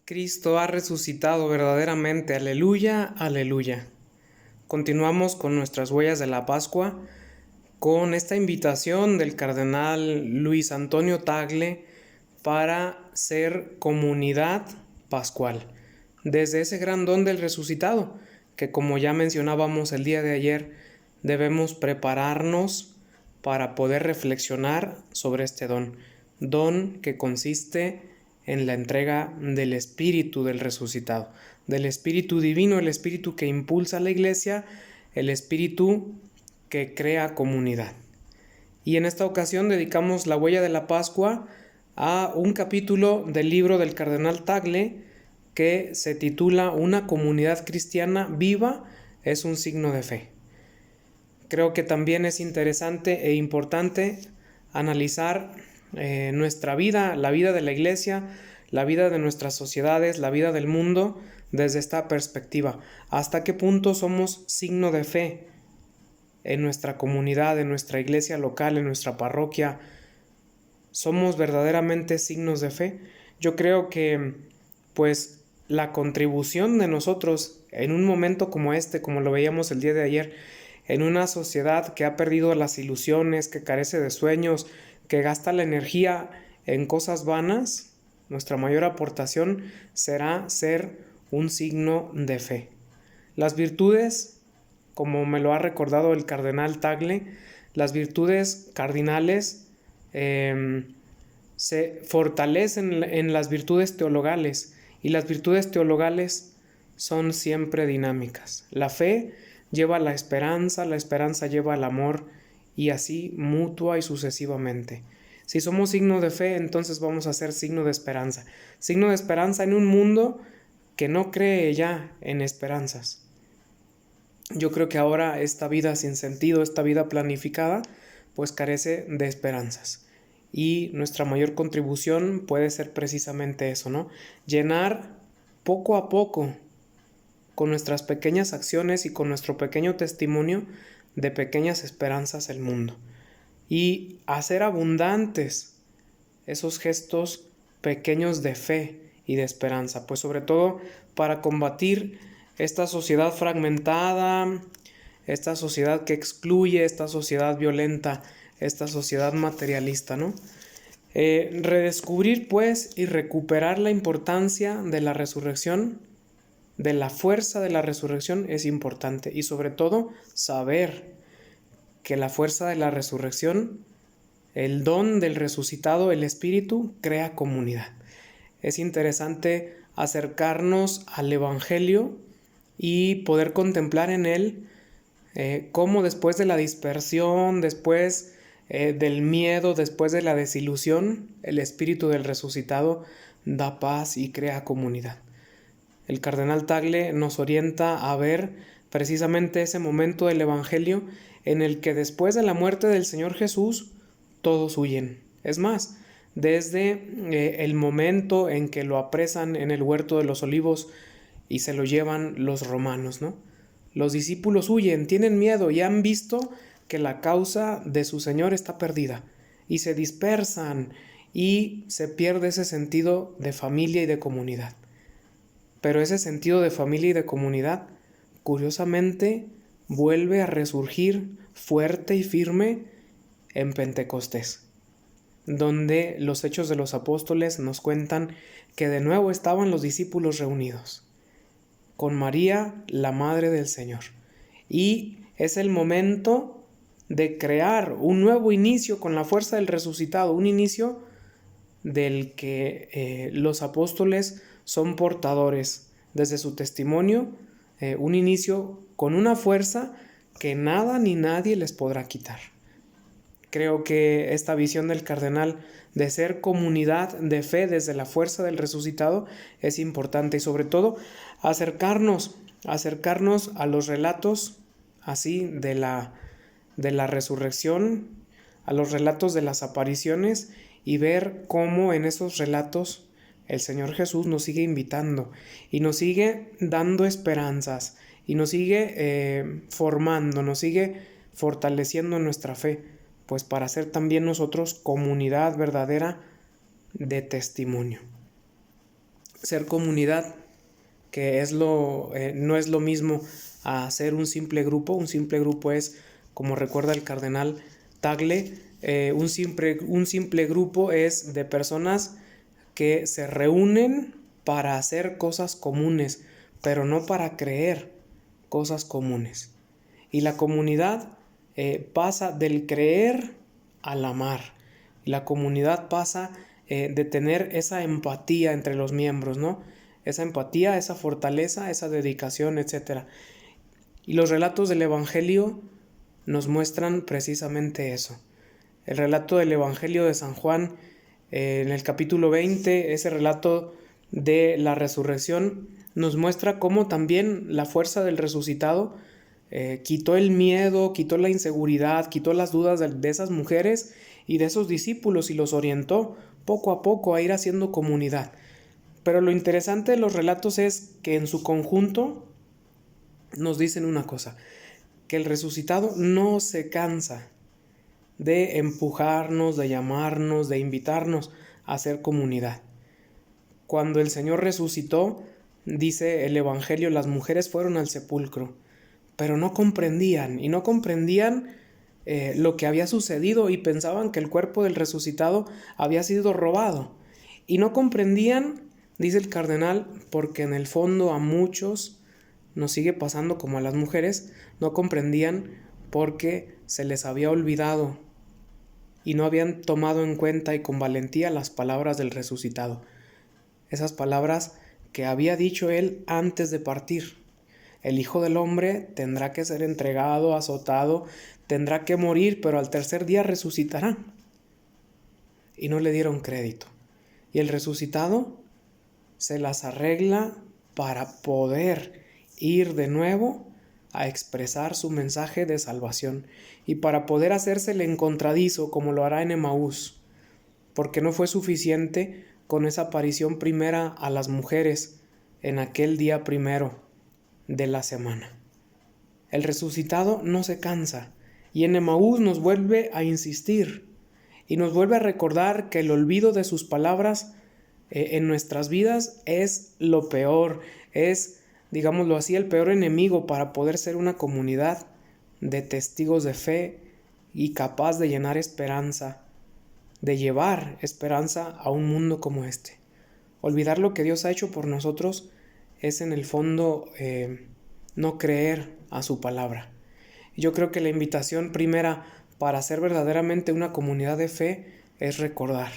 Cristo ha resucitado verdaderamente, aleluya, aleluya. Continuamos con nuestras huellas de la Pascua, con esta invitación del cardenal Luis Antonio Tagle para ser comunidad pascual, desde ese gran don del resucitado, que como ya mencionábamos el día de ayer, debemos prepararnos para poder reflexionar sobre este don que consiste en la entrega del Espíritu del resucitado, del Espíritu divino, el Espíritu que impulsa a la Iglesia, el Espíritu que crea comunidad. Y en esta ocasión dedicamos la huella de la Pascua a un capítulo del libro del cardenal Tagle que se titula Una comunidad cristiana viva es un signo de fe. Creo que también es interesante e importante analizar nuestra vida, la vida de la Iglesia, la vida de nuestras sociedades, la vida del mundo desde esta perspectiva. ¿Hasta qué punto somos signo de fe en nuestra comunidad, en nuestra iglesia local, en nuestra parroquia? ¿Somos verdaderamente signos de fe? Yo creo que pues la contribución de nosotros en un momento como este, como lo veíamos el día de ayer, en una sociedad que ha perdido las ilusiones, que carece de sueños, que gasta la energía en cosas vanas, nuestra mayor aportación será ser un signo de fe. Las virtudes, como me lo ha recordado el cardenal Tagle, las virtudes cardinales se fortalecen en las virtudes teologales, y las virtudes teologales son siempre dinámicas. La fe lleva a la esperanza lleva al amor, y así mutua y sucesivamente. Si somos signo de fe, entonces vamos a ser signo de esperanza en un mundo que no cree ya en esperanzas. Yo creo que ahora esta vida sin sentido, esta vida planificada, pues carece de esperanzas. Y nuestra mayor contribución puede ser precisamente eso, ¿no? Llenar poco a poco, con nuestras pequeñas acciones y con nuestro pequeño testimonio, de pequeñas esperanzas el mundo. Y hacer abundantes esos gestos pequeños de fe y de esperanza, pues sobre todo para combatir esta sociedad fragmentada, esta sociedad que excluye, esta sociedad violenta, esta sociedad materialista, ¿no? Redescubrir pues y recuperar la importancia de la resurrección, de la fuerza de la resurrección es importante, y sobre todo saber que la fuerza de la resurrección, el don del resucitado, el Espíritu, crea comunidad. Es interesante acercarnos al Evangelio y poder contemplar en él cómo después de la dispersión, después del miedo, después de la desilusión, el Espíritu del resucitado da paz y crea comunidad. El cardenal Tagle nos orienta a ver precisamente ese momento del Evangelio en el que después de la muerte del Señor Jesús, todos huyen. Es más, desde el momento en que lo apresan en el huerto de los olivos y se lo llevan los romanos, ¿no? Los discípulos huyen, tienen miedo y han visto que la causa de su Señor está perdida, y se dispersan y se pierde ese sentido de familia y de comunidad. Pero ese sentido de familia y de comunidad, curiosamente, vuelve a resurgir fuerte y firme en Pentecostés, donde los Hechos de los Apóstoles nos cuentan que de nuevo estaban los discípulos reunidos con María, la Madre del Señor. Y es el momento de crear un nuevo inicio con la fuerza del resucitado, un inicio del que los apóstoles son portadores desde su testimonio, un inicio con una fuerza que nada ni nadie les podrá quitar. Creo que esta visión del cardenal de ser comunidad de fe desde la fuerza del resucitado es importante, y sobre todo acercarnos a los relatos así de la resurrección, a los relatos de las apariciones, y ver cómo en esos relatos el Señor Jesús nos sigue invitando y nos sigue dando esperanzas y nos sigue formando, nos sigue fortaleciendo nuestra fe, pues para ser también nosotros comunidad verdadera de testimonio. ser comunidad, que no es lo mismo a ser un simple grupo. Un simple grupo es, como recuerda el cardenal Tagle, un simple grupo es de personas que se reúnen para hacer cosas comunes, pero no para creer cosas comunes. Y la comunidad pasa del creer al amar. La comunidad pasa de tener esa empatía entre los miembros, ¿no? Esa empatía, esa fortaleza, esa dedicación, etc. Y los relatos del Evangelio nos muestran precisamente eso. El relato del Evangelio de San Juan, en el capítulo 20, ese relato de la resurrección, nos muestra cómo también la fuerza del resucitado quitó el miedo, quitó la inseguridad, quitó las dudas de esas mujeres y de esos discípulos y los orientó poco a poco a ir haciendo comunidad. Pero lo interesante de los relatos es que en su conjunto nos dicen una cosa, que el resucitado no se cansa de empujarnos, de llamarnos, de invitarnos a hacer comunidad. Cuando el Señor resucitó, dice el Evangelio, las mujeres fueron al sepulcro, pero no comprendían lo que había sucedido y pensaban que el cuerpo del resucitado había sido robado. Y no comprendían, dice el cardenal, porque en el fondo a muchos nos sigue pasando como a las mujeres, no comprendían porque se les había olvidado y no habían tomado en cuenta y con valentía las palabras del resucitado. Esas palabras que había dicho él antes de partir. El Hijo del Hombre tendrá que ser entregado, azotado, tendrá que morir, pero al tercer día resucitará. Y no le dieron crédito. Y el resucitado se las arregla para poder ir de nuevo a expresar su mensaje de salvación y para poder hacerse el encontradizo como lo hará en Emaús, porque no fue suficiente con esa aparición primera a las mujeres en aquel día primero de la semana. El resucitado no se cansa y en Emaús nos vuelve a insistir y nos vuelve a recordar que el olvido de sus palabras en nuestras vidas es lo peor, es, digámoslo así, el peor enemigo para poder ser una comunidad de testigos de fe y capaz de llenar esperanza, de llevar esperanza a un mundo como este. Olvidar lo que Dios ha hecho por nosotros es en el fondo no creer a su palabra. Yo creo que la invitación primera para ser verdaderamente una comunidad de fe es recordar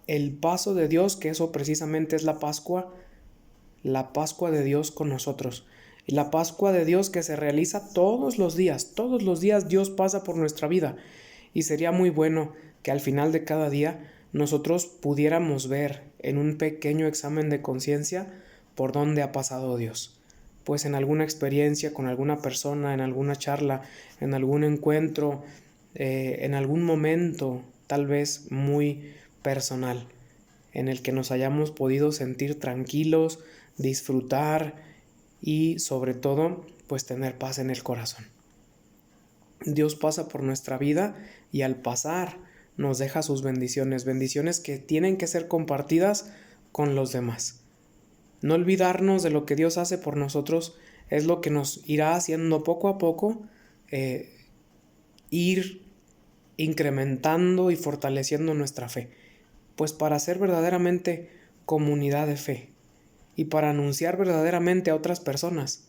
el paso de Dios, que eso precisamente es la Pascua de Dios con nosotros. Y la Pascua de Dios que se realiza todos los días Dios pasa por nuestra vida. Y sería muy bueno que al final de cada día nosotros pudiéramos ver en un pequeño examen de conciencia por dónde ha pasado Dios. Pues en alguna experiencia con alguna persona, en alguna charla, en algún encuentro, en algún momento tal vez muy personal, en el que nos hayamos podido sentir tranquilos, disfrutar y sobre todo pues tener paz en el corazón. Dios pasa por nuestra vida y al pasar nos deja sus bendiciones que tienen que ser compartidas con los demás. No olvidarnos de lo que Dios hace por nosotros es lo que nos irá haciendo poco a poco ir incrementando y fortaleciendo nuestra fe. Pues para ser verdaderamente comunidad de fe y para anunciar verdaderamente a otras personas.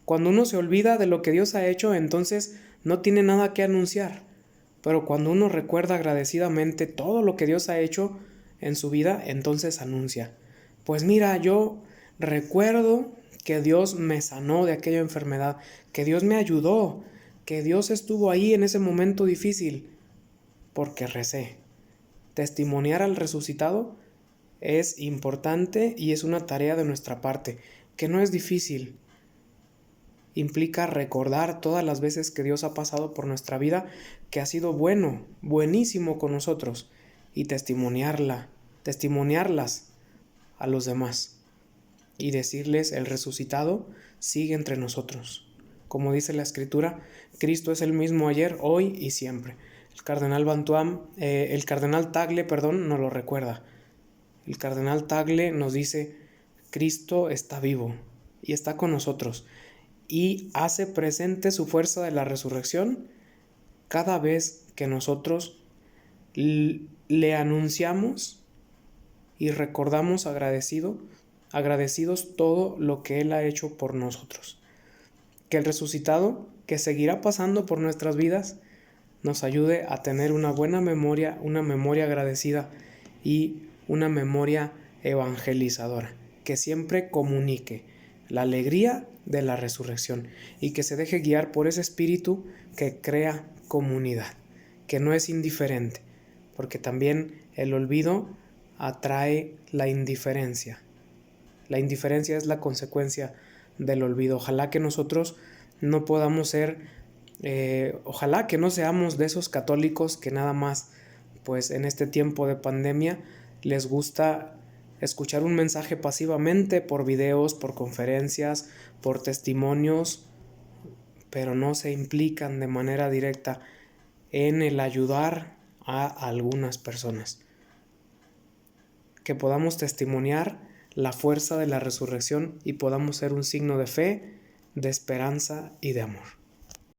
Cuando uno se olvida de lo que Dios ha hecho, entonces no tiene nada que anunciar. Pero cuando uno recuerda agradecidamente todo lo que Dios ha hecho en su vida, entonces anuncia. Pues mira, yo recuerdo que Dios me sanó de aquella enfermedad, que Dios me ayudó, que Dios estuvo ahí en ese momento difícil, porque recé. Testimoniar al resucitado es importante y es una tarea de nuestra parte, que no es difícil. Implica recordar todas las veces que Dios ha pasado por nuestra vida, que ha sido bueno, buenísimo con nosotros, y testimoniarlas a los demás. Y decirles, el resucitado sigue entre nosotros. Como dice la Escritura, Cristo es el mismo ayer, hoy y siempre. El cardenal Tagle nos lo recuerda. El cardenal Tagle nos dice: Cristo está vivo y está con nosotros y hace presente su fuerza de la resurrección cada vez que nosotros le anunciamos y recordamos agradecidos todo lo que Él ha hecho por nosotros. Que el resucitado, que seguirá pasando por nuestras vidas, nos ayude a tener una buena memoria, una memoria agradecida y una memoria evangelizadora, que siempre comunique la alegría de la resurrección y que se deje guiar por ese espíritu que crea comunidad, que no es indiferente, porque también el olvido atrae la indiferencia. La indiferencia es la consecuencia del olvido. Ojalá que nosotros no podamos ser, ojalá que no seamos de esos católicos que nada más, pues en este tiempo de pandemia, les gusta escuchar un mensaje pasivamente por videos, por conferencias, por testimonios, pero no se implican de manera directa en el ayudar a algunas personas. Que podamos testimoniar la fuerza de la resurrección y podamos ser un signo de fe, de esperanza y de amor.